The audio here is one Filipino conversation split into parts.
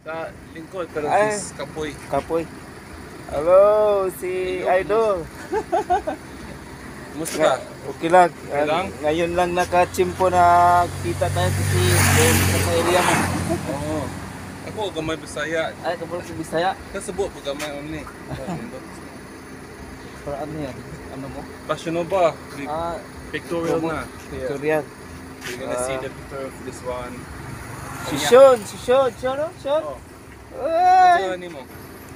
Sa lingkod, pero Ay. is kapoy. Kapoy. Hello, si Idol. Kumusta ka? Okay lang. Okay lang? Ngayon lang nakachimpo na kita tayo kasi doon sa area mo. Oo. Ako, gamay Bisaya. Ay, kabulok sa Bisaya. Kasabot mo gamay ni. Para ano yan? Ano mo? Passion mo ba? Ah, Pictorial promo- na. Victorian. You're gonna see the picture of this one. Si Sean, Sean, no? Sean? Oh. Ay! Ano mo?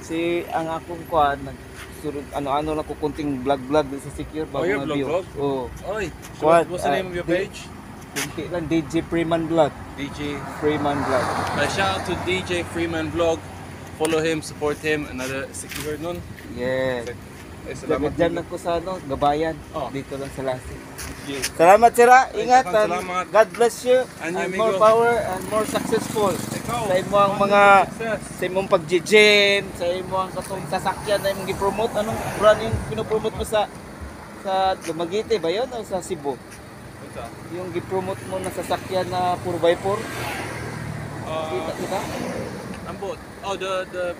Si ang akong kuan nagsurod ano-ano lang ko kunting vlog sa Secure Oh, your na view. vlog? Oo. Oy, What? what's the name of your page? Kunti lang DJ Freeman Vlog. DJ. Freeman Vlog. Shout out to DJ Freeman Vlog. Follow him, support him. Another Secure nun. Yes. Salamat Diyan lang ko sa ano, Gabayan. Oh. Dito lang sa Lasig. Yeah. Salamat sira. Ingat. Salamat. God bless you. Anyo, And amigo. more power and more successful. Ikaw, Sa imong mga success. sa imong pag-gym, sa imong katong sasakyan na imong gi-promote, anong brand yung pinopromote mo sa Dumaguete ba yun o sa Cebu? Ito. Yung gi-promote mo na sasakyan na 4x4? Kita? Ambot. Oh, the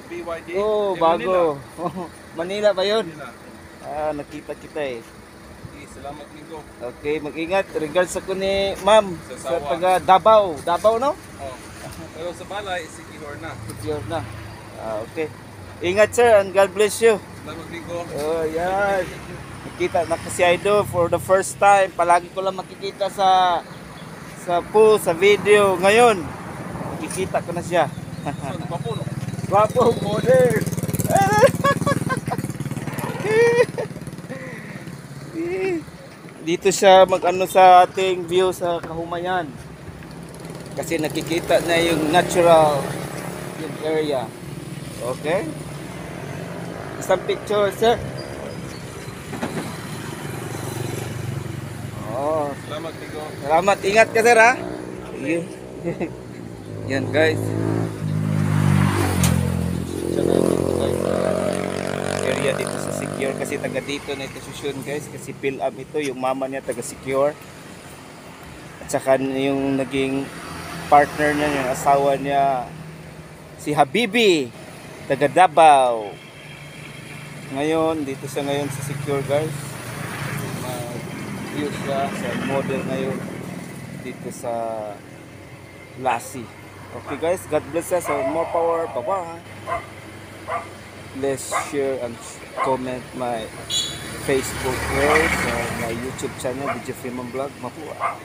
BYD. Oh, Eh, bago. Manila ba yun? Manila. Ah, nakita kita eh. Okay, salamat Nico. Okay, mag-ingat. Regards ako ni Ma'am Sa sa Sawa. taga Davao. Davao, no? Oh. Pero sa balay, secure na. Secure na. Ah, okay. Ingat sir and God bless you. Salamat Nico. Oh, yan. Nakita na si Idol for the first time. Palagi ko lang makikita sa post, sa video. Ngayon, makikita ko na siya. So, papuno. Wapo, model. Dito siya mag-ano sa ating view sa Kahumayan. Kasi nakikita na yung natural yung area. Okay? Isang picture, sir. Oh, Salamat Nico. salamat. Ingat ka, sir, ha? Yun. Yan, guys. Siya na dito, guys. Area dito sa Secure. Kasi taga dito na ito susyon, guys. Kasi fill up ito. Yung mama niya taga Secure. At saka yung naging partner niya, yung asawa niya, si Habibi, taga Davao. Ngayon, dito siya ngayon sa Secure, guys. Mag-view siya sa model ngayon dito sa Lassie. Okay guys, God bless us. So more power. Bye-bye. Please share and comment my Facebook page and my YouTube channel, DJ Freeman Vlog. Mapuwa.